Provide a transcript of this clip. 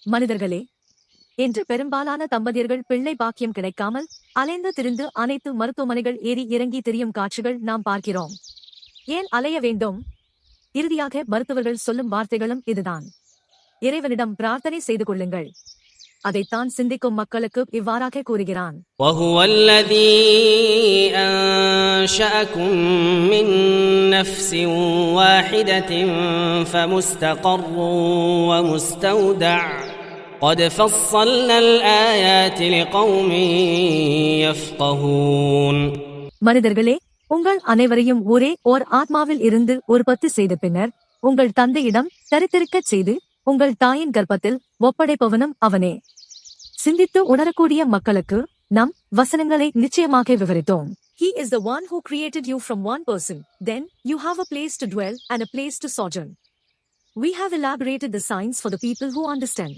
மனிதர்களே, இன்று பெரும்பாலான தம்பதியர்கள் பிள்ளை பாக்கியம் கிடைக்காமல் அலைந்து திரிந்து அனைத்து மருத்துவமனைகள் ஏறி இறங்கி திரியும் காட்சிகள் நாம் பார்க்கிறோம். ஏன் அலைய வேண்டும்? இறுதியாக மருத்துவர்கள் சொல்லும் வார்த்தைகளும் இதுதான்: இறைவனிடம் பிரார்த்தனை செய்து கொள்ளுங்கள். அதைத்தான் சிந்திக்கும் மக்களுக்கு இவ்வாறாக கூறுகிறான். وَهُوَ الَّذِي أَنشَأَكُم مِّن نَّفْسٍ وَاحِدَةٍ فَمُسْتَقَرٌّ وَمُسْتَوْدَعٌ قَدْ فَصَّلْنَا الْآيَاتِ لِقَوْمٍ يَفْقَهُونَ. மனிதர்களே, உங்கள் அனைவரையும் ஒரே ஓர் ஆத்மாவில் இருந்து உற்பத்தி செய்த பின்னர் உங்கள் தந்தையிடம் தரித்திருக்கச் செய்து உங்கள் தாயின் கர்ப்பத்தில் ஒப்படைப்பவனும் அவனே. சிந்தித்து உணரக்கூடிய மக்களுக்கு நம் வசனங்களை நிச்சயமாக விவரித்தோம். He is the one who created you from one person. Then you have a place to dwell and a place to sojourn. We have elaborated the signs for the people who understand.